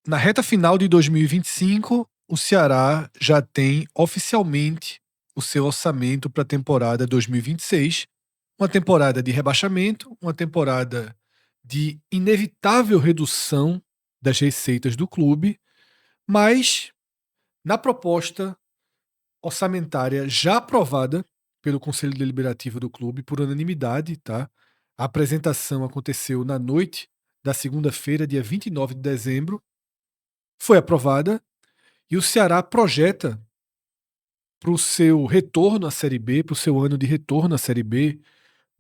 na reta final de 2025, o Ceará já tem oficialmente o seu orçamento para a temporada 2026, uma temporada de rebaixamento, uma temporada de inevitável redução das receitas do clube, mas na proposta orçamentária já aprovada pelo Conselho Deliberativo do clube por unanimidade, tá? A apresentação aconteceu na noite da segunda-feira, dia 29 de dezembro, foi aprovada e o Ceará projeta para o seu retorno à Série B, para o seu ano de retorno à Série B,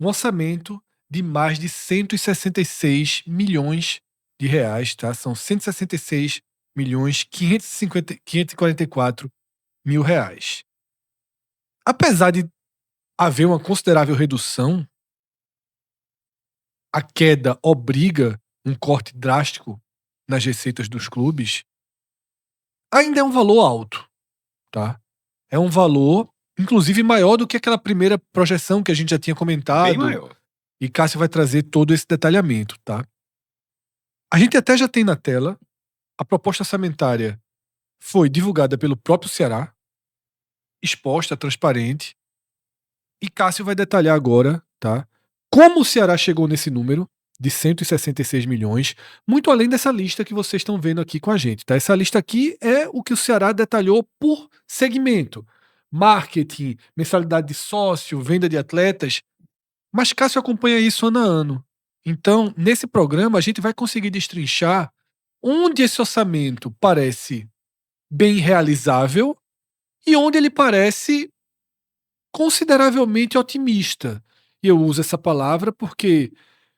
um orçamento de mais de 166 milhões de reais, tá? São 166 milhões 544 mil reais. Apesar de haver uma considerável redução, a queda obriga um corte drástico nas receitas dos clubes, ainda é um valor alto, tá? É um valor, inclusive, maior do que aquela primeira projeção que a gente já tinha Bem comentado. maior. E Cássio vai trazer todo esse detalhamento, tá? A gente até já tem na tela, a proposta orçamentária foi divulgada pelo próprio Ceará, exposta, transparente, e Cássio vai detalhar agora, tá? Como o Ceará chegou nesse número de 166 milhões, muito além dessa lista que vocês estão vendo aqui com a gente, tá? Essa lista aqui é o que o Ceará detalhou por segmento. Marketing, mensalidade de sócio, venda de atletas, mas Cássio acompanha isso ano a ano. Então, nesse programa, a gente vai conseguir destrinchar onde esse orçamento parece bem realizável e onde ele parece consideravelmente otimista. E eu uso essa palavra porque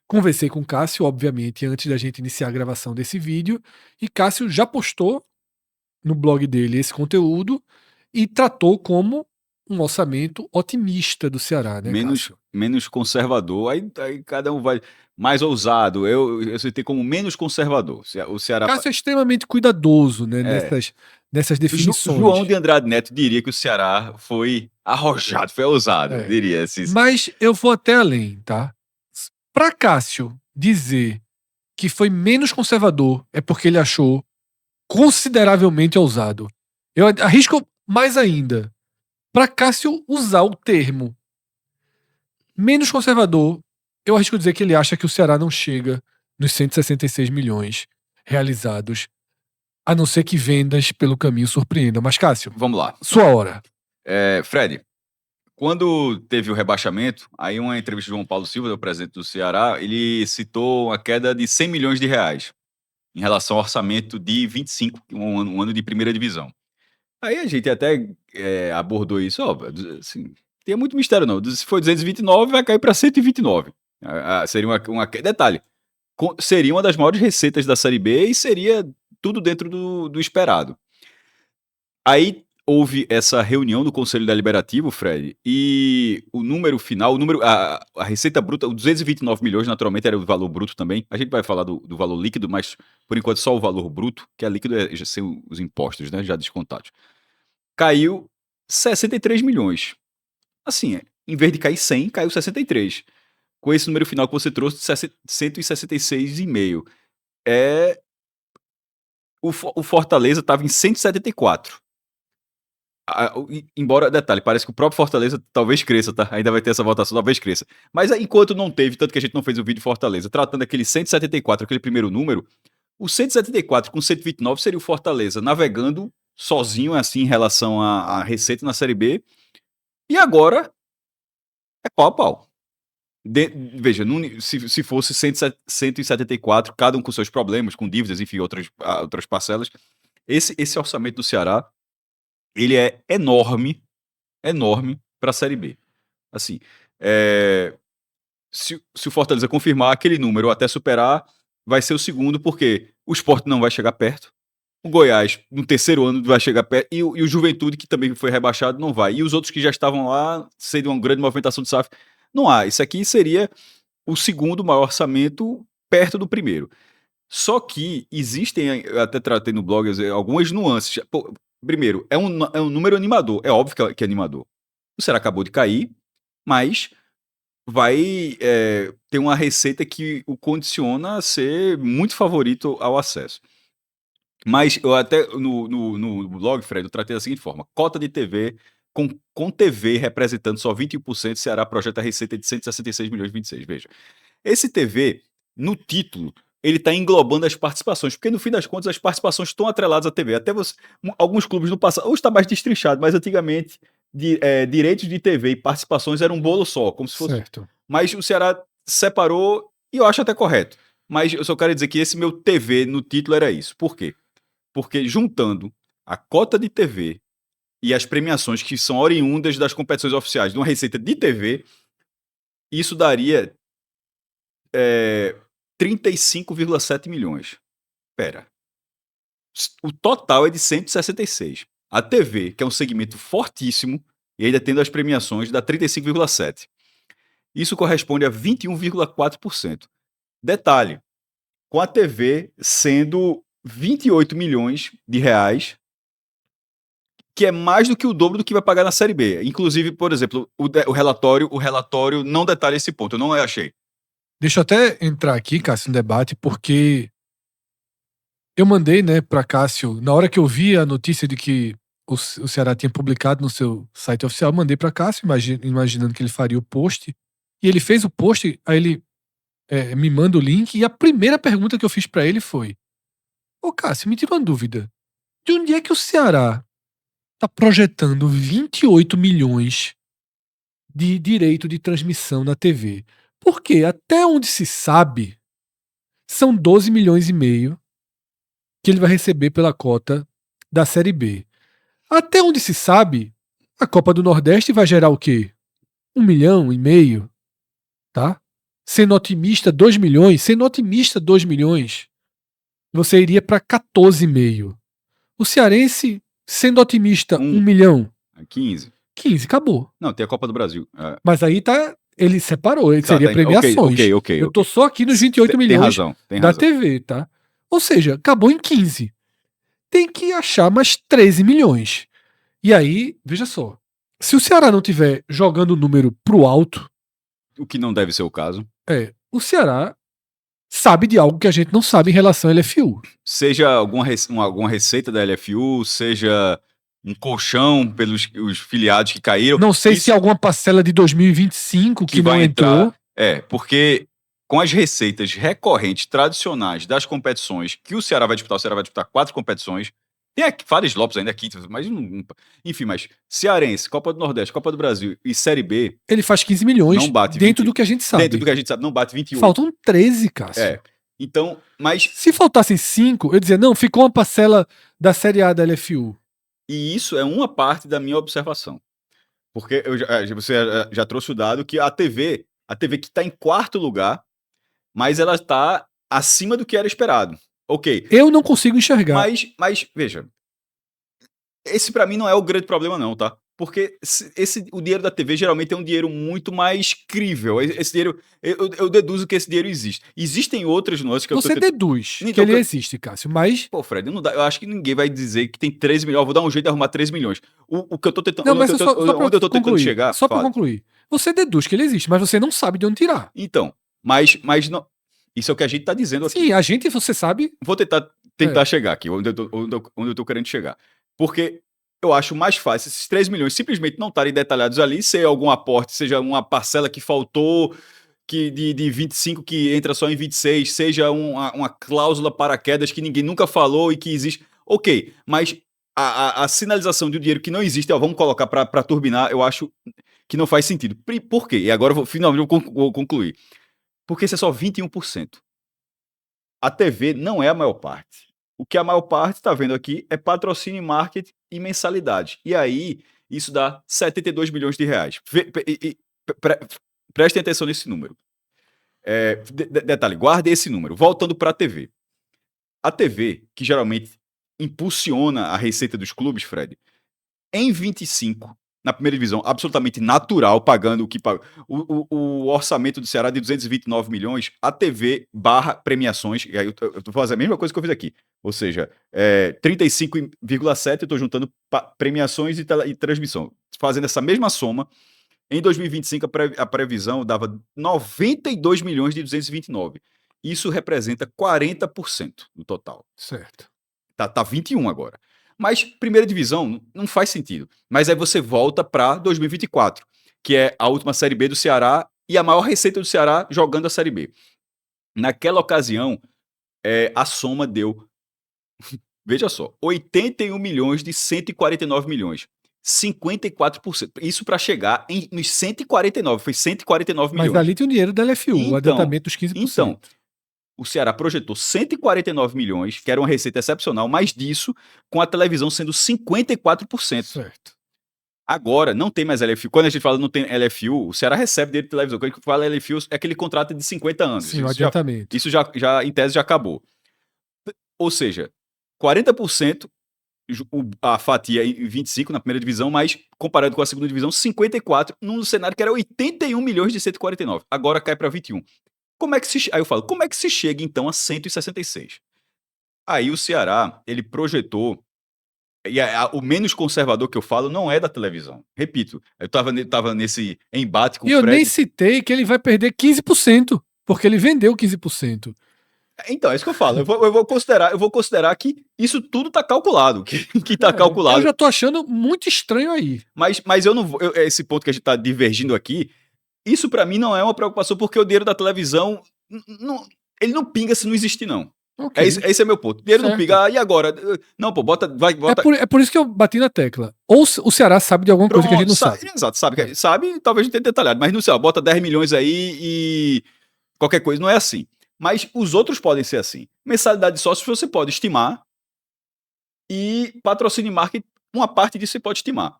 conversei com Cássio, obviamente, antes da gente iniciar a gravação desse vídeo, e Cássio já postou no blog dele esse conteúdo e tratou como um orçamento otimista do Ceará, né, Cássio? Menos conservador, aí cada um vai mais ousado. Eu citei como menos conservador. O Ceará. Cássio é extremamente cuidadoso, né, É, nessas João definições. de Andrade Neto diria que o Ceará foi arrojado, foi ousado, É. diria assim. Mas eu vou até além, tá? Para Cássio dizer que foi menos conservador é porque ele achou consideravelmente ousado. Eu arrisco mais ainda. Para Cássio usar o termo menos conservador, eu arrisco dizer que ele acha que o Ceará não chega nos 166 milhões realizados, a não ser que vendas pelo caminho surpreendam. Mas, Cássio, Vamos lá. sua hora. Fred, quando teve o rebaixamento, aí uma entrevista de João Paulo Silva, o presidente do Ceará, ele citou a queda de 100 milhões de reais em relação ao orçamento de 25, um ano de primeira divisão. Aí a gente até abordou isso, ó, assim, tem muito mistério não. Se for 229, vai cair para 129. Seria detalhe, seria uma das maiores receitas da Série B e seria tudo dentro do esperado. Aí houve essa reunião do Conselho Deliberativo, Fred, e o número final, a receita bruta, o 229 milhões, naturalmente, era o valor bruto também. A gente vai falar do valor líquido, mas por enquanto só o valor bruto, que é líquido, já são os impostos, né, já descontados. Caiu 63 milhões. Assim, em vez de cair 100, caiu 63. Com esse número final que você trouxe, 166,5. O Fortaleza estava em 174. Embora, detalhe, parece que o próprio Fortaleza talvez cresça, tá? Ainda vai ter essa votação, talvez cresça. Mas enquanto não teve, tanto que a gente não fez o vídeo Fortaleza, tratando aquele 174, aquele primeiro número, o 174 com 129 seria o Fortaleza navegando sozinho, assim, em relação à receita na Série B. E agora é pau a pau. Veja, se fosse 174, cada um com seus problemas, com dívidas, enfim, outras parcelas, esse orçamento do Ceará, ele é enorme para a Série B. Assim, se o Fortaleza confirmar aquele número ou até superar, vai ser o segundo, porque o Sport não vai chegar perto, o Goiás, no terceiro ano, vai chegar perto, e o Juventude, que também foi rebaixado, não vai. E os outros que já estavam lá, sendo uma grande movimentação de SAF, não há. Isso aqui seria o segundo maior orçamento perto do primeiro. Só que existem, eu até tratei no blog, algumas nuances. Pô, primeiro, é um número animador. É óbvio que é animador. O Ceará acabou de cair, mas vai ter uma receita que o condiciona a ser muito favorito ao acesso. Mas eu até no blog, Fred, eu tratei da seguinte forma: cota de TV, com TV representando só 21%, Ceará projeta receita de 166 milhões e 26. Veja, esse TV, no título, ele está englobando as participações, porque no fim das contas as participações estão atreladas à TV. Até alguns clubes no passado, hoje está mais destrinchado, mas antigamente direitos de TV e participações eram um bolo só, como se fosse. Certo. Mas o Ceará separou e eu acho até correto. Mas eu só quero dizer que esse meu TV no título era isso. Por quê? Porque juntando a cota de TV e as premiações que são oriundas das competições oficiais de uma receita de TV, isso daria 35,7 milhões. Pera. O total é de 166. A TV, que é um segmento fortíssimo, e ainda tendo as premiações, dá 35,7. Isso corresponde a 21,4%. Detalhe, com a TV sendo 28 milhões de reais, que é mais do que o dobro do que vai pagar na Série B. Inclusive, por exemplo, o relatório não detalha esse ponto, eu não achei. Deixa eu até entrar aqui, Cássio, no debate, porque eu mandei, né, para Cássio, na hora que eu vi a notícia de que o Ceará tinha publicado no seu site oficial, eu mandei para Cássio, imaginando que ele faria o post. E ele fez o post, aí ele me manda o link, e a primeira pergunta que eu fiz para ele foi: Ô Cássio, me tira uma dúvida. De onde é que o Ceará tá projetando 28 milhões de direito de transmissão na TV? Porque até onde se sabe, são 12 milhões e meio que ele vai receber pela cota da Série B. Até onde se sabe, a Copa do Nordeste vai gerar o quê? 1,5 milhão, tá? Sendo otimista, 2 milhões. Sendo otimista, 2 milhões. Você iria para 14,5. O cearense, sendo otimista, 1 milhão. 15. 15, acabou. Não, tem a Copa do Brasil. Mas aí tá. Ele separou, ele seria tá, premiações. ok. Eu tô só aqui nos 28 milhões tem da razão. TV, tá? Ou seja, acabou em 15. Tem que achar mais 13 milhões. E aí, veja só. Se o Ceará não tiver jogando o número pro alto, O que não deve ser o caso. O Ceará sabe de algo que a gente não sabe em relação ao LFU. Seja alguma receita da LFU, seja um colchão pelos os filiados que caíram. Não sei se alguma parcela de 2025 que não vai entrou. entrar. Porque com as receitas recorrentes, tradicionais das competições que o Ceará vai disputar 4 competições. Tem aqui Fares Lopes ainda aqui, mas enfim, mas Cearense, Copa do Nordeste, Copa do Brasil e Série B. Ele faz 15 milhões não bate dentro do que a gente sabe. Dentro do que a gente sabe, não bate 28. Faltam 13, Cássio. Então, mas. Se faltassem 5, eu dizia, não, ficou uma parcela da Série A da LFU. E isso é uma parte da minha observação. Porque você já trouxe o dado que a TV que está em quarto lugar, mas ela está acima do que era esperado. Ok. Eu não consigo enxergar. Mas veja, esse para mim não é o grande problema não, tá? Porque o dinheiro da TV geralmente é um dinheiro muito mais crível. Esse dinheiro, eu deduzo que esse dinheiro existe. Existem outras nuances que Você deduz então, que ele existe, Cássio, mas... Pô, Fred, não dá, eu acho que ninguém vai dizer que tem 13 milhões. Eu vou dar um jeito de arrumar 13 milhões. O que eu tô tentando... Não, mas só onde eu tô tentando chegar... Só para concluir. Você deduz que ele existe, mas você não sabe de onde tirar. Então, mas não... Isso é o que a gente tá dizendo aqui. Sim, a gente, você sabe... Vou tentar chegar aqui, onde eu tô querendo chegar. Porque eu acho mais fácil esses 3 milhões simplesmente não estarem detalhados ali, ser algum aporte, seja uma parcela que faltou, que de 25 que entra só em 26, seja uma cláusula paraquedas que ninguém nunca falou e que existe. Ok, mas a sinalização de um dinheiro que não existe, vamos colocar para turbinar, eu acho que não faz sentido. Por quê? E agora finalmente vou concluir. Porque isso é só 21%. A TV não é a maior parte. O que a maior parte está vendo aqui é patrocínio, marketing e mensalidade. E aí, isso dá 72 milhões de reais. Prestem atenção nesse número. Detalhe, guarde esse número. Voltando para a TV. A TV, que geralmente impulsiona a receita dos clubes, Fred, em 25, na primeira divisão, absolutamente natural, pagando o que paga. O orçamento do Ceará de 229 milhões, a TV barra premiações, e aí eu tô fazendo a mesma coisa que eu fiz aqui. Ou seja, 35,7 eu estou juntando premiações e transmissão. Fazendo essa mesma soma, em 2025 a previsão dava 92 milhões de 229. Isso representa 40% do total. Certo. Tá 21 agora. Mas primeira divisão não faz sentido. Mas aí você volta para 2024, que é a última Série B do Ceará e a maior receita do Ceará jogando a Série B. Naquela ocasião, a soma deu, veja só, 81 milhões de 149 milhões. 54%. Isso para chegar nos 149, foi 149 milhões. Mas ali tem o dinheiro da LFU, o adiantamento dos 15%. Então, o Ceará projetou 149 milhões, que era uma receita excepcional, mais disso, com a televisão sendo 54%. Certo. Agora, não tem mais LFU. Quando a gente fala não tem LFU, o Ceará recebe dinheiro de televisão. Quando a gente fala LFU, é aquele contrato de 50 anos. Sim, o adiantamento. Isso já, em tese, já acabou. Ou seja, 40% a fatia em 25 na primeira divisão, mas comparado com a segunda divisão, 54 num cenário que era 81 milhões de 149. Agora cai para 21. Aí eu falo, como é que se chega então a 166? Aí o Ceará, ele projetou, e o menos conservador que eu falo não é da televisão. Repito, eu tava nesse embate com o E eu Fred. nem citei que ele vai perder 15%, porque ele vendeu 15%. Então, é isso que eu falo. Eu vou considerar que isso tudo tá calculado, que tá calculado. Eu já tô achando muito estranho aí. Mas eu não vou. Esse ponto que a gente tá divergindo aqui, isso pra mim não é uma preocupação, porque o dinheiro da televisão, ele não pinga se não existir, não. Okay. Esse é meu ponto. O dinheiro não pinga. E agora? Não, pô, bota. É por isso que eu bati na tecla. Ou o Ceará sabe de alguma coisa que a gente não sabe. Exato, sabe, talvez não tenha detalhado, mas no Ceará, bota 10 milhões aí e qualquer coisa. Não é assim. Mas os outros podem ser assim. Mensalidade de sócios você pode estimar e patrocínio e marketing, uma parte disso você pode estimar.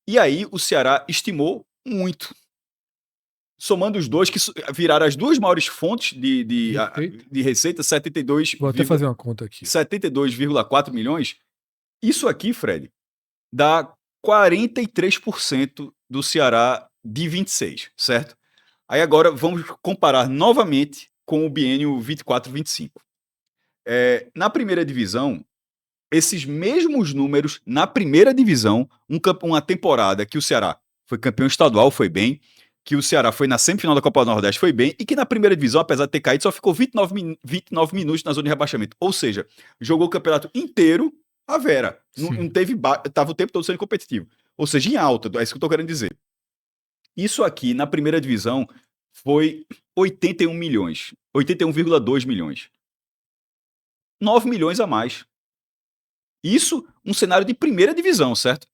E aí o Ceará estimou muito. Somando os dois, que viraram as duas maiores fontes de receita, 72... Vou até fazer uma conta aqui. 72,4 milhões. Isso aqui, Fred, dá 43% do Ceará de 26, certo? Aí agora vamos comparar novamente com o biênio 24-25. Na primeira divisão, esses mesmos números, na primeira divisão, uma temporada que o Ceará foi campeão estadual, foi bem, que o Ceará foi na semifinal da Copa do Nordeste, foi bem, e que na primeira divisão, apesar de ter caído, só ficou 29 minutos na zona de rebaixamento. Ou seja, jogou o campeonato inteiro a Vera. Não teve... Estava o tempo todo sendo competitivo. Ou seja, em alta, é isso que eu estou querendo dizer. Isso aqui, na primeira divisão, foi 81 milhões. 81,2 milhões. 9 milhões a mais. Isso, um cenário de primeira divisão, certo?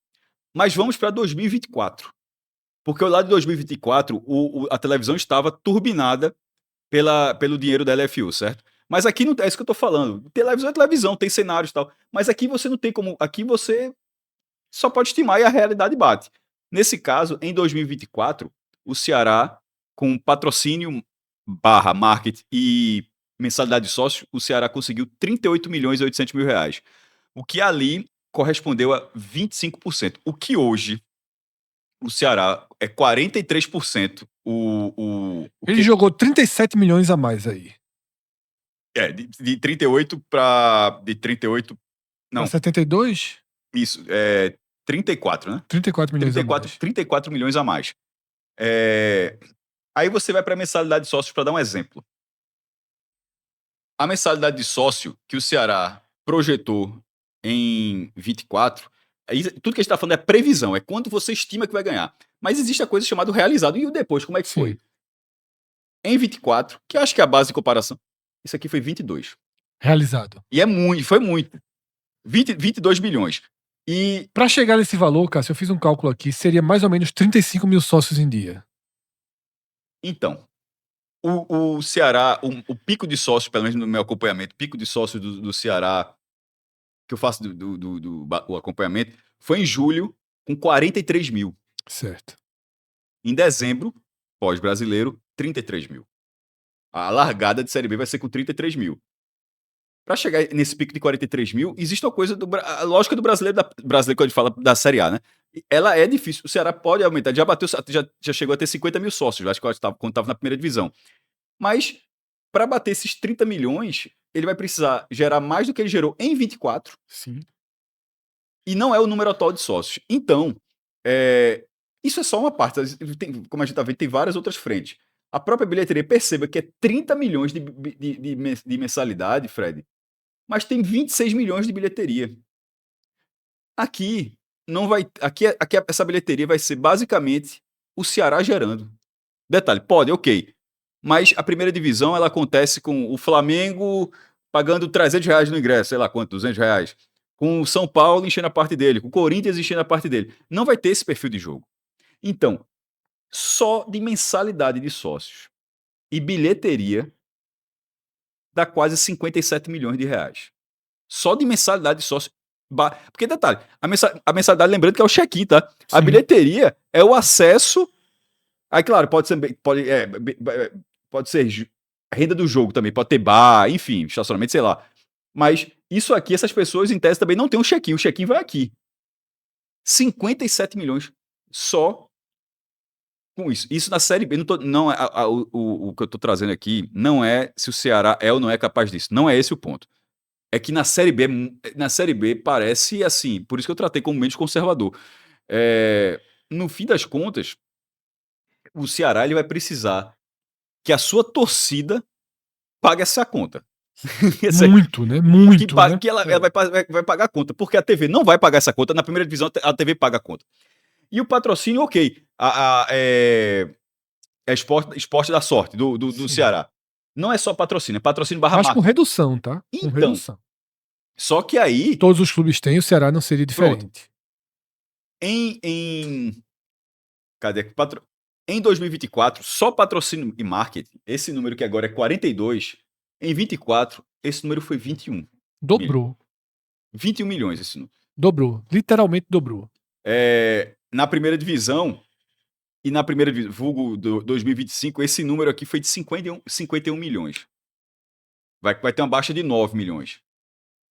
Mas vamos para 2024. Porque lá de 2024, a televisão estava turbinada pelo dinheiro da LFU, certo? Mas aqui não é isso que eu estou falando. Televisão é televisão, tem cenários e tal. Mas aqui você não tem como... Aqui você só pode estimar e a realidade bate. Nesse caso, em 2024, o Ceará, com patrocínio / marketing e mensalidade de sócio, o Ceará conseguiu 38 milhões e 800 mil reais. O que ali correspondeu a 25%. O que hoje o Ceará é 43%. Ele jogou 37 milhões a mais aí. De 38 para... De 38... Não. Pra 72? Isso, 34, né? 34 milhões a mais. 34 milhões a mais. Aí você vai para a mensalidade de sócios para dar um exemplo. A mensalidade de sócio que o Ceará projetou em 24, tudo que a gente está falando é previsão, é quanto você estima que vai ganhar. Mas existe a coisa chamada realizado. E o depois, como é que foi? Em 24, que eu acho que é a base de comparação, isso aqui foi 22. Realizado. E foi muito. 22 milhões. E para chegar nesse valor, Cássio, eu fiz um cálculo aqui, seria mais ou menos 35 mil sócios em dia. Então, o Ceará, o pico de sócios, pelo menos no meu acompanhamento, pico de sócios do Ceará, que eu faço do acompanhamento, foi em julho, com 43 mil. Certo. Em dezembro, pós-brasileiro, 33 mil. A largada de Série B vai ser com 33 mil. Para chegar nesse pico de 43 mil, existe uma coisa a lógica do brasileiro, quando a gente fala da Série A, né? Ela é difícil. O Ceará pode aumentar, já chegou a ter 50 mil sócios, acho que quando estava na primeira divisão. Mas, para bater esses 30 milhões, ele vai precisar gerar mais do que ele gerou em 24. Sim. E não é o número atual de sócios. Então, isso é só uma parte. Como a gente está vendo, tem várias outras frentes. A própria bilheteria, perceba que é 30 milhões de mensalidade, Fred. mas tem 26 milhões de bilheteria. Aqui não vai. Aqui essa bilheteria vai ser basicamente o Ceará gerando. Detalhe, pode, ok. Mas a primeira divisão ela acontece com o Flamengo pagando R$300 no ingresso, sei lá quanto, R$200. Com o São Paulo enchendo a parte dele, com o Corinthians enchendo a parte dele. Não vai ter esse perfil de jogo. Então, só de mensalidade de sócios e bilheteria dá quase 57 milhões de reais. Só de mensalidade de sócio. Porque, detalhe, a mensalidade, lembrando que é o check-in, tá? A Sim. bilheteria é o acesso. Aí, claro, pode ser renda do jogo também, pode ter bar, enfim, estacionamento, sei lá. Mas isso aqui, essas pessoas, em tese, também não tem um check-in. O check-in vai aqui. 57 milhões só com isso. Isso na Série B. Não o que eu tô trazendo aqui não é se o Ceará é ou não é capaz disso. Não é esse o ponto. É que na Série B parece assim, por isso que eu tratei como menos conservador. No fim das contas, o Ceará ele vai precisar que a sua torcida pague essa conta. Muito, né? Muito, né? Que ela vai pagar a conta, porque a TV não vai pagar essa conta. Na primeira divisão, a TV paga a conta. E o patrocínio, ok. É esporte da sorte, do Ceará. Não é só patrocínio, é patrocínio barra Mas com marca. redução, tá? Com Então, redução. só que aí, Todos os clubes têm, o Ceará não seria diferente. cadê? Em 2024, só patrocínio e marketing, esse número que agora é 42, em 24, esse número foi 21. Dobrou. 21 milhões esse número. Dobrou. Literalmente dobrou. Na primeira divisão, e na primeira vulgo do 2025, esse número aqui foi de 51 milhões. Vai ter uma baixa de 9 milhões.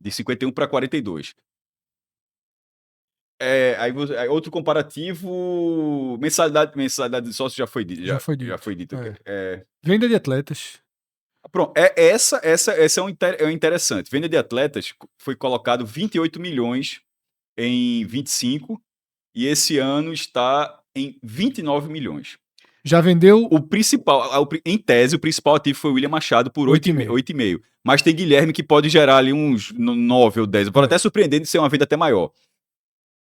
De 51 para 42. Aí outro comparativo, mensalidade de sócio já foi dito. Já foi dito. Já foi dito. Venda de atletas. Pronto, essa é o interessante. Venda de atletas foi colocado 28 milhões em 25 e esse ano está em 29 milhões. Já vendeu. O principal, em tese, o principal ativo foi o William Machado por 8,5. Mas tem Guilherme que pode gerar ali uns 9 ou 10. Pode até surpreender de ser uma venda até maior.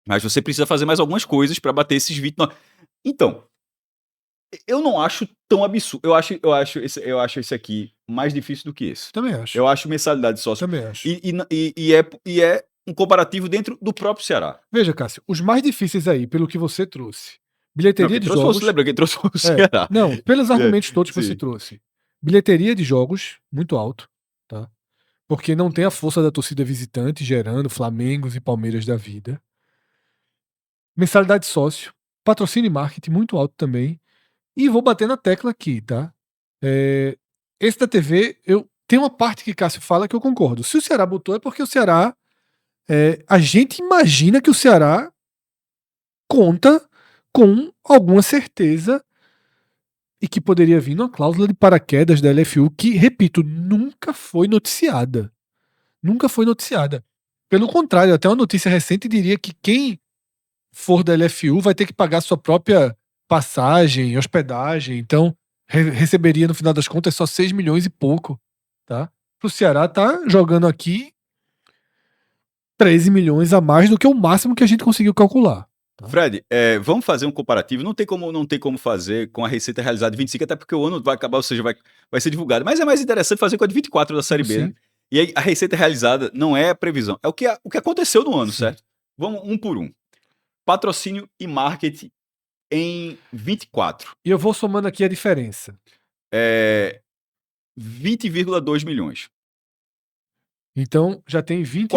Mas você precisa fazer mais algumas coisas para bater esses 29. Então, eu não acho tão absurdo. Eu acho esse aqui mais difícil do que esse. Também acho. Eu acho mensalidade de sócio. Também acho. E é um comparativo dentro do próprio Ceará. Veja, Cássio, os mais difíceis aí, pelo que você trouxe. Bilheteria de jogos. Você lembra quem trouxe o Ceará? Não, pelos argumentos todos que você trouxe. Bilheteria de jogos, muito alto, tá? Porque não tem a força da torcida visitante gerando Flamengos e Palmeiras da vida. Mensalidade de sócio. Patrocínio e marketing, muito alto também. E vou bater na tecla aqui, tá? Esse da TV, tem uma parte que Cássio fala que eu concordo. Se o Ceará botou, é porque o Ceará. A gente imagina que o Ceará conta com alguma certeza e que poderia vir numa cláusula de paraquedas da LFU que, repito, nunca foi noticiada. Nunca foi noticiada. Pelo contrário, até uma notícia recente diria que quem for da LFU vai ter que pagar sua própria passagem, hospedagem, então receberia no final das contas só 6 milhões e pouco, tá? Pro Ceará tá jogando aqui 13 milhões a mais do que o máximo que a gente conseguiu calcular. Tá? Fred, vamos fazer um comparativo. Não tem como fazer com a receita realizada de 25, até porque o ano vai acabar, ou seja, vai ser divulgado. Mas é mais interessante fazer com a de 24 da Série B, né? E aí a receita realizada não é a previsão, é o que aconteceu no ano, certo? Vamos um por um. Patrocínio e marketing em 24. E eu vou somando aqui a diferença. 20,2 milhões. Então já tem 20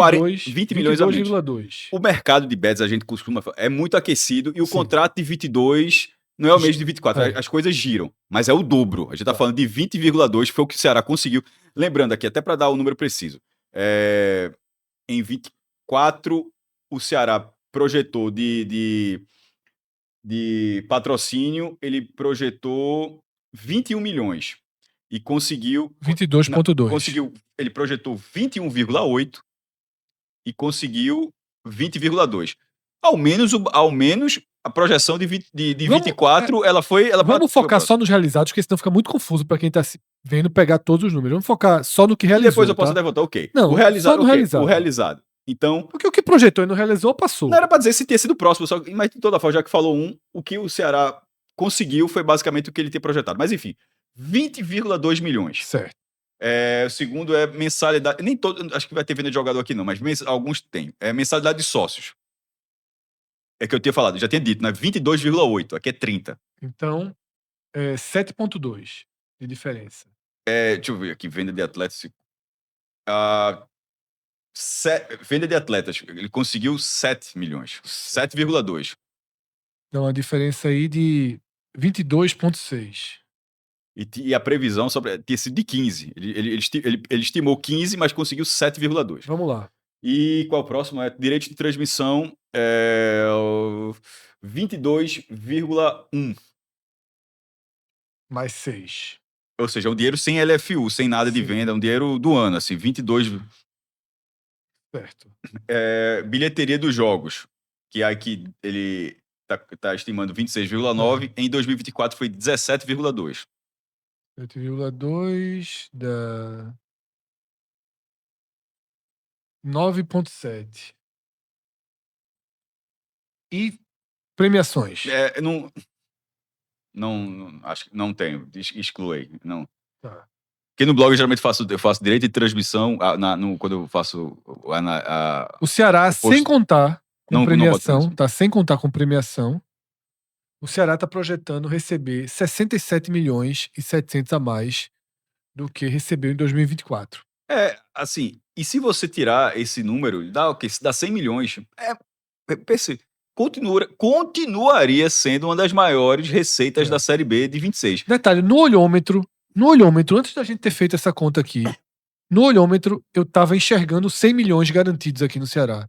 milhões a menos. O mercado de bets, a gente costuma falar, é muito aquecido e o contrato de 22 não é o mesmo de 24. As coisas giram, mas é o dobro. A gente está falando de 20,2, foi o que o Ceará conseguiu. Lembrando aqui, até para dar o número preciso. Em 24, o Ceará projetou de patrocínio, ele projetou 21 milhões. E conseguiu 22,2. Ele projetou 21,8 e conseguiu 20,2. Ao menos a projeção de 24, ela foi. Vamos focar só nos realizados, porque senão fica muito confuso para quem está Vendo pegar todos os números. Vamos focar só no que E realizou, depois eu posso tá? levantar, ok. Não, O realizado, só no ok. realizado. O realizado. Então, Porque o que projetou e não realizou, passou. não era pra dizer se tinha sido próximo, mas de toda forma, já que falou o que o Ceará conseguiu foi basicamente o que ele tinha projetado. Mas enfim, 20,2 milhões. Certo. O segundo é mensalidade. Nem todo. Acho que vai ter venda de jogador aqui, não, mas alguns tem. É mensalidade de sócios. É que eu tinha falado, já tinha dito, né? 22,8. Aqui é 30. Então, 7,2 de diferença. Deixa eu ver aqui, venda de atletas. Ah, venda de atletas. Ele conseguiu 7 milhões. 7,2. Então, a diferença aí de 22,6. E a previsão tinha sido de 15. Ele estimou 15, mas conseguiu 7,2. Vamos lá. E qual o próximo? Direito de transmissão 22,1. Mais 6. Ou seja, é um dinheiro sem LFU, sem nada de Sim. venda, é um dinheiro do ano, assim, 22. Certo. Bilheteria dos jogos, que aqui ele tá estimando 26,9, em 2024 foi 17,2. 7,2 dá 9,7. E premiações? Acho que não tenho, excluí, não. Tá. Porque no blog eu geralmente eu faço direito de transmissão quando eu faço O Ceará, sem contar com não premiação, boto tá? Sem contar com premiação, o Ceará tá projetando receber 67 milhões e 700 a mais do que recebeu em 2024. assim, e se você tirar esse número, dá o quê? Dá 100 milhões. Pense, continuaria sendo uma das maiores receitas da Série B de 26. Detalhe, no olhômetro, antes da gente ter feito essa conta aqui, no olhômetro eu tava enxergando 100 milhões garantidos aqui no Ceará.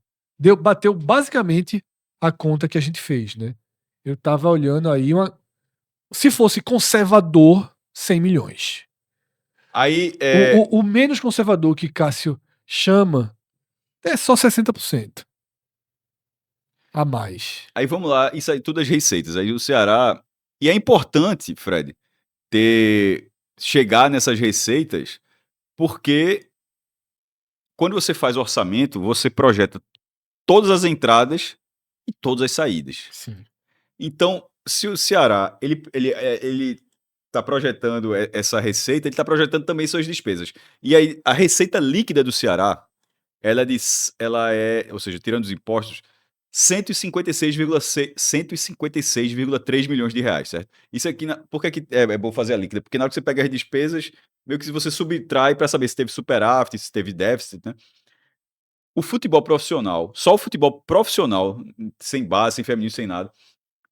Bateu basicamente a conta que a gente fez, né? Eu tava olhando aí se fosse conservador, 100 milhões. Aí, o menos conservador que Cássio chama é só 60% a mais. Aí vamos lá, isso aí tudo as receitas. Aí o Ceará. E é importante, Fred, chegar nessas receitas, porque quando você faz orçamento, você projeta todas as entradas e todas as saídas. Sim. Então, se o Ceará ele está projetando essa receita, ele está projetando também suas despesas. E aí, a receita líquida do Ceará, ela é, ou seja, tirando os impostos, 156,3 milhões de reais, certo? Isso aqui, por que é bom fazer a líquida? Porque na hora que você pega as despesas, meio que se você subtrai para saber se teve superávit, se teve déficit, né? O futebol profissional, só o futebol profissional, sem base, sem feminino, sem nada,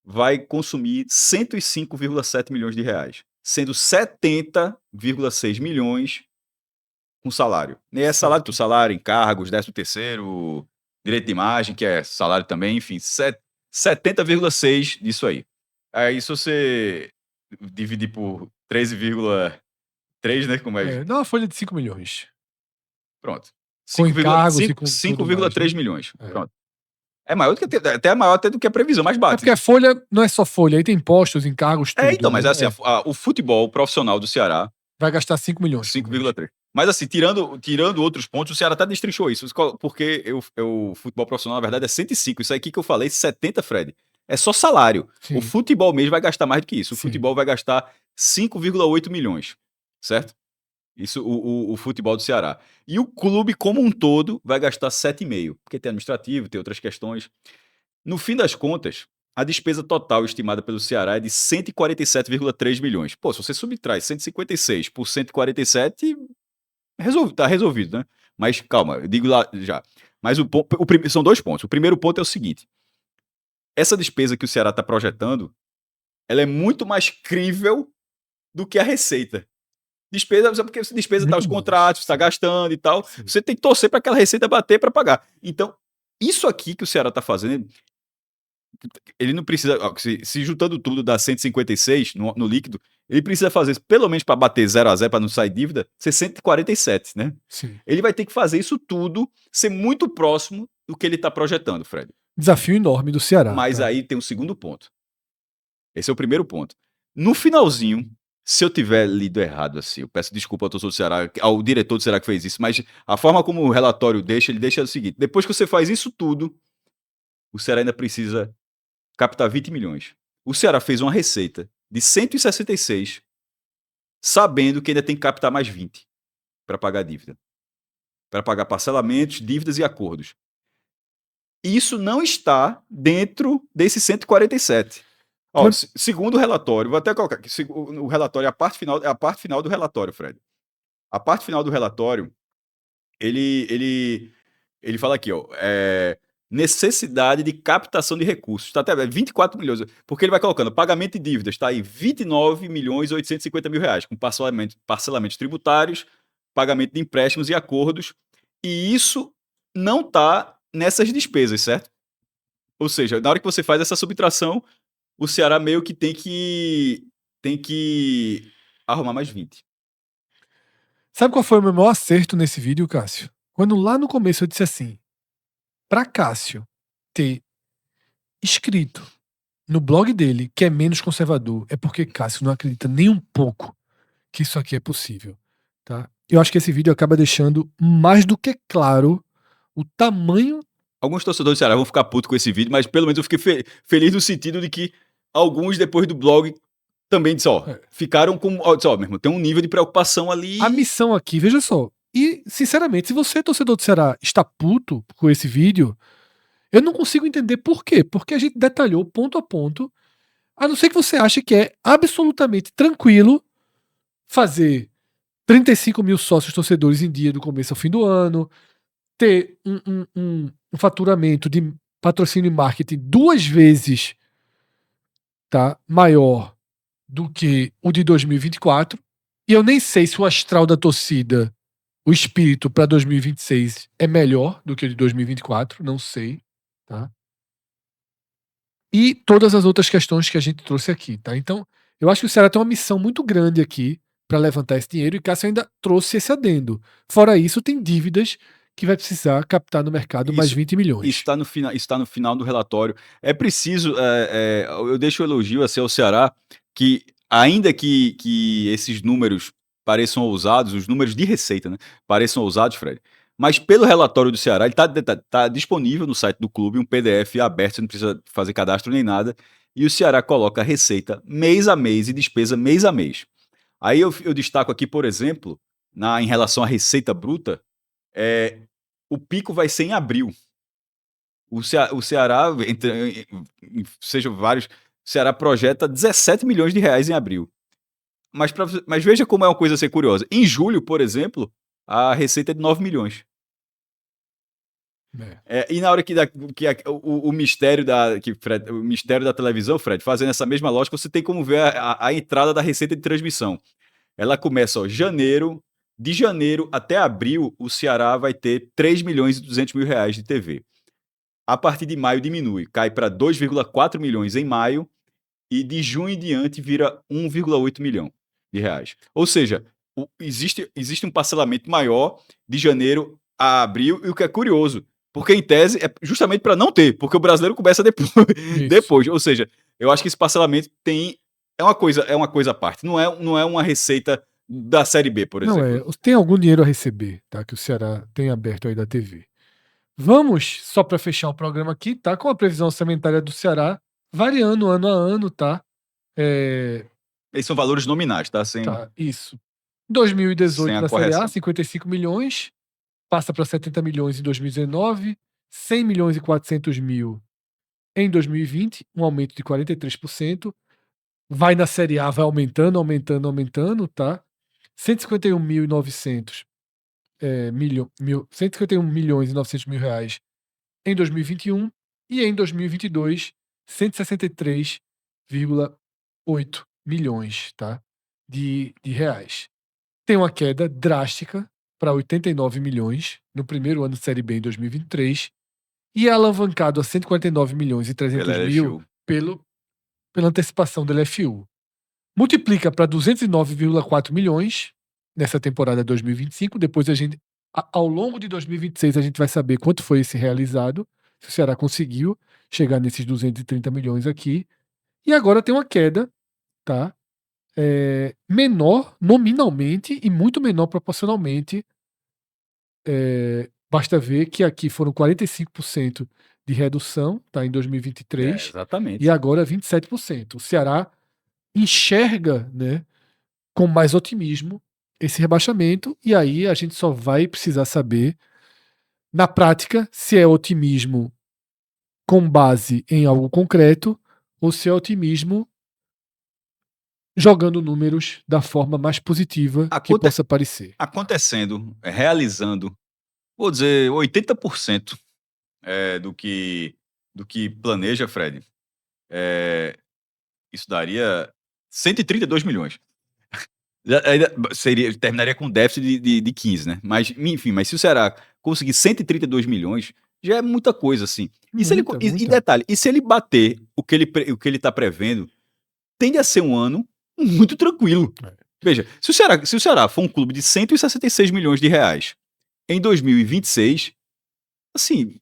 vai consumir 105,7 milhões de reais, sendo 70,6 milhões com salário. E é salário, encargos, 13º, direito de imagem, que é salário também, enfim, 70,6 disso aí. Aí se você dividir por 13,3, né, como é? Dá uma folha de 5 milhões. Pronto. Com encargos e com 5,3 né? milhões. Pronto. É maior do que até maior até do que a previsão, mas bate. Porque a folha não é só folha, aí tem impostos, encargos, tudo. Então, mas né? assim, o futebol profissional do Ceará vai gastar 5 milhões. 5,3. Mas assim, tirando outros pontos, o Ceará até destrinchou isso. Porque o futebol profissional, na verdade, é 105. Isso aqui que eu falei, 70, Fred. É só salário. Sim. O futebol mesmo vai gastar mais do que isso. O Sim. futebol vai gastar 5,8 milhões. Certo? Isso, o futebol do Ceará. E o clube como um todo vai gastar 7,5. Porque tem administrativo, tem outras questões. No fim das contas, a despesa total estimada pelo Ceará é de 147,3 milhões. Pô, se você subtrai 156 por 147, tá resolvido, né? Mas calma, eu digo lá já. Mas são 2 pontos. O primeiro ponto é o seguinte: essa despesa que o Ceará está projetando, ela é muito mais crível do que a receita. Despesa, porque despesa está os contratos, está gastando e tal. Sim. Você tem que torcer para aquela receita bater para pagar. Então, isso aqui que o Ceará está fazendo, ele não precisa, se juntando tudo dá 156 no líquido, ele precisa fazer, pelo menos para bater 0-0, para não sair dívida, ser 147, né? Sim. Ele vai ter que fazer isso tudo, ser muito próximo do que ele está projetando, Fred. Desafio enorme do Ceará. Mas aí tem um segundo ponto. Esse é o primeiro ponto. No finalzinho, Se eu tiver lido errado, assim, eu peço desculpa ao torcedor do Ceará, ao diretor do Ceará que fez isso, mas a forma como o relatório deixa, ele deixa o seguinte: depois que você faz isso tudo, o Ceará ainda precisa captar 20 milhões. O Ceará fez uma receita de 166, sabendo que ainda tem que captar mais 20 para pagar a dívida, para pagar parcelamentos, dívidas e acordos. Isso não está dentro desses 147. Ó, Quando- segundo o relatório, vou até colocar aqui, o relatório, a parte final do relatório, Fred. A parte final do relatório, ele fala aqui, ó, necessidade de captação de recursos, tá até 24 milhões, porque ele vai colocando pagamento de dívidas, tá aí 29 milhões 850 mil reais, com parcelamentos tributários, pagamento de empréstimos e acordos, e isso não tá nessas despesas, certo? Ou seja, na hora que você faz essa subtração, o Ceará meio que tem que arrumar mais 20. Sabe qual foi o meu maior acerto nesse vídeo, Cássio? Quando lá no começo eu disse assim, pra Cássio ter escrito no blog dele que é menos conservador, é porque Cássio não acredita nem um pouco que isso aqui é possível, tá? Eu acho que esse vídeo acaba deixando mais do que claro o tamanho. Alguns torcedores do Ceará vão ficar putos com esse vídeo, mas pelo menos eu fiquei feliz no sentido de que alguns, depois do blog, também disse, ó, É. ficaram com, ó, disse, ó, meu irmão, tem um nível de preocupação A ali. missão aqui, veja só. E, sinceramente, se você, torcedor do Ceará, está puto com esse vídeo, eu não consigo entender por quê. Porque a gente detalhou ponto a ponto, a não ser que você ache que é absolutamente tranquilo fazer 35 mil sócios torcedores em dia do começo ao fim do ano, ter um faturamento de patrocínio e marketing 2 vezes, tá, maior do que o de 2024. E eu nem sei se o astral da torcida, o espírito para 2026 é melhor do que o de 2024, não sei, tá? E todas as outras questões que a gente trouxe aqui, tá? Então, eu acho que o Ceará tem uma missão muito grande aqui para levantar esse dinheiro e Cássio ainda trouxe esse adendo. Fora isso, tem dívidas que vai precisar captar no mercado mais 20 milhões. Está no final do relatório. É preciso, eu deixo o elogio assim, ao Ceará, que ainda que esses números pareçam ousados, os números de receita, né, pareçam ousados, Fred, mas pelo relatório do Ceará, ele tá disponível no site do clube, um PDF aberto, você não precisa fazer cadastro nem nada, e o Ceará coloca a receita mês a mês e despesa mês a mês. Aí eu destaco aqui, por exemplo, em relação à receita bruta, é, o pico vai ser em abril. O Ceará, seja vários, o Ceará projeta 17 milhões de reais em abril. Mas veja como é uma coisa a ser curiosa. Em julho, por exemplo, a receita é de 9 milhões. E na hora o mistério o mistério da televisão, Fred, fazendo essa mesma lógica, você tem como ver a entrada da receita de transmissão. Ela começa, ó, de janeiro até abril, o Ceará vai ter 3 milhões e 200 mil reais de TV. A partir de maio diminui, cai para 2,4 milhões em maio e de junho em diante vira 1,8 milhão de reais. Ou seja, existe um parcelamento maior de janeiro a abril, e o que é curioso, porque em tese é justamente para não ter, porque o brasileiro começa depois, depois. Ou seja, eu acho que esse parcelamento é uma coisa à parte, não é uma receita da Série B, por Não exemplo. tem algum dinheiro a receber, tá? Que o Ceará tem aberto aí da TV. Vamos, só para fechar o programa aqui, tá? Com a previsão orçamentária do Ceará variando ano a ano, tá? Esses são valores nominais, tá? Tá, isso. Sem 2018 a na Série A, correção. 55 milhões, passa para 70 milhões em 2019, 100 milhões e 400 mil em 2020, um aumento de 43%. Vai na Série A, vai aumentando, tá? 151.900 151 milhões e 900 mil reais em 2021 e em 2022, 163,8 milhões, tá? De reais. Tem uma queda drástica para 89 milhões no primeiro ano de Série B em 2023 e é alavancado a 149 milhões e 300 mil pela antecipação do LFU. Multiplica para 209,4 milhões nessa temporada 2025. Depois ao longo de 2026, a gente vai saber quanto foi esse realizado, se o Ceará conseguiu chegar nesses 230 milhões aqui. E agora tem uma queda, tá? menor nominalmente e muito menor proporcionalmente. Basta ver que aqui foram 45% de redução, tá, em 2023, e Exatamente. agora 27%. O Ceará enxerga, né, com mais otimismo esse rebaixamento, e aí a gente só vai precisar saber, na prática, se é otimismo com base em algo concreto ou se é otimismo jogando números da forma mais positiva que Aconte possa parecer. acontecendo, realizando, vou dizer 80%, do que planeja, Fred, isso daria 132 milhões. Ainda terminaria com déficit de 15, né? Mas, enfim, mas se o Ceará conseguir 132 milhões, já é muita coisa, assim. E se ele, Muita, e muita. detalhe, e se ele bater o que ele tá prevendo, tende a ser um ano muito tranquilo. É. Veja, se o Ceará for um clube de 166 milhões de reais em 2026, assim,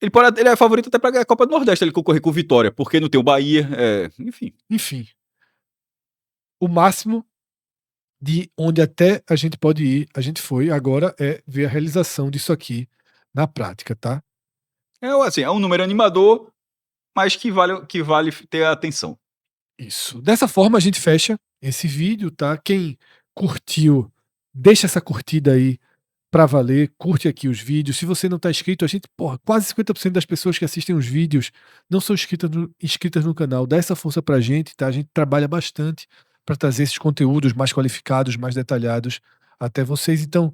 ele é favorito até para ganhar a Copa do Nordeste, ele concorrer com o Vitória, porque não tem o Bahia, enfim. Enfim, o máximo de onde até a gente pode ir, a gente foi, agora é ver a realização disso aqui na prática, tá? Assim, é um número animador, mas que vale ter atenção. Isso. Dessa forma a gente fecha esse vídeo, tá? Quem curtiu, deixa essa curtida aí pra valer, curte aqui os vídeos. Se você não tá inscrito, a gente, porra, quase 50% das pessoas que assistem os vídeos não são inscritas no canal. Dá essa força pra gente, tá? A gente trabalha bastante para trazer esses conteúdos mais qualificados, mais detalhados até vocês. Então,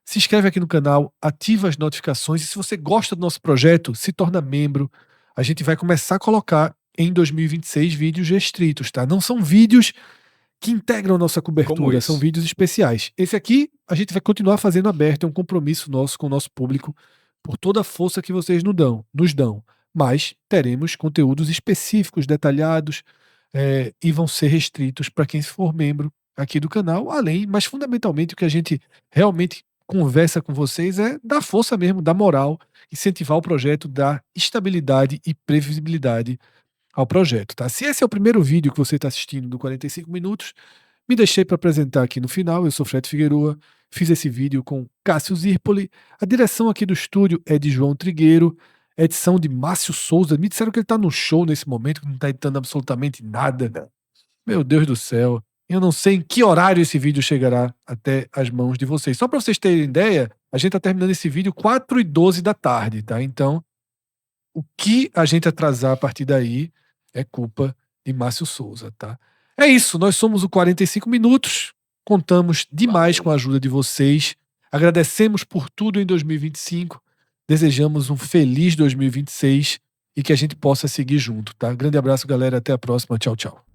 se inscreve aqui no canal, ativa as notificações e se você gosta do nosso projeto, se torna membro. A gente vai começar a colocar em 2026 vídeos restritos, tá? Não são vídeos que integram nossa Como cobertura, são isso? vídeos especiais. Esse aqui a gente vai continuar fazendo aberto, é um compromisso nosso com o nosso público por toda a força que vocês nos dão. Mas teremos conteúdos específicos, detalhados, e vão ser restritos para quem for membro aqui do canal, além, mas fundamentalmente o que a gente realmente conversa com vocês é dar força mesmo, dar moral, incentivar o projeto, dar estabilidade e previsibilidade ao projeto, tá? Se esse é o primeiro vídeo que você está assistindo do 45 minutos, me deixei para apresentar aqui no final. Eu sou Fred Figueroa, fiz esse vídeo com Cássio Zirpoli. A direção aqui do estúdio é de João Trigueiro, edição de Márcio Souza. Me disseram que ele está no show nesse momento, que não está editando absolutamente nada. Meu Deus do céu. Eu não sei em que horário esse vídeo chegará até as mãos de vocês. Só para vocês terem ideia, a gente está terminando esse vídeo 4h12 da tarde, tá? Então, o que a gente atrasar a partir daí é culpa de Márcio Souza, tá? É isso, nós somos o 45 minutos, contamos demais Valeu. com a ajuda de vocês, agradecemos por tudo em 2025, desejamos um feliz 2026 e que a gente possa seguir junto, tá? Grande abraço, galera, até a próxima, tchau, tchau.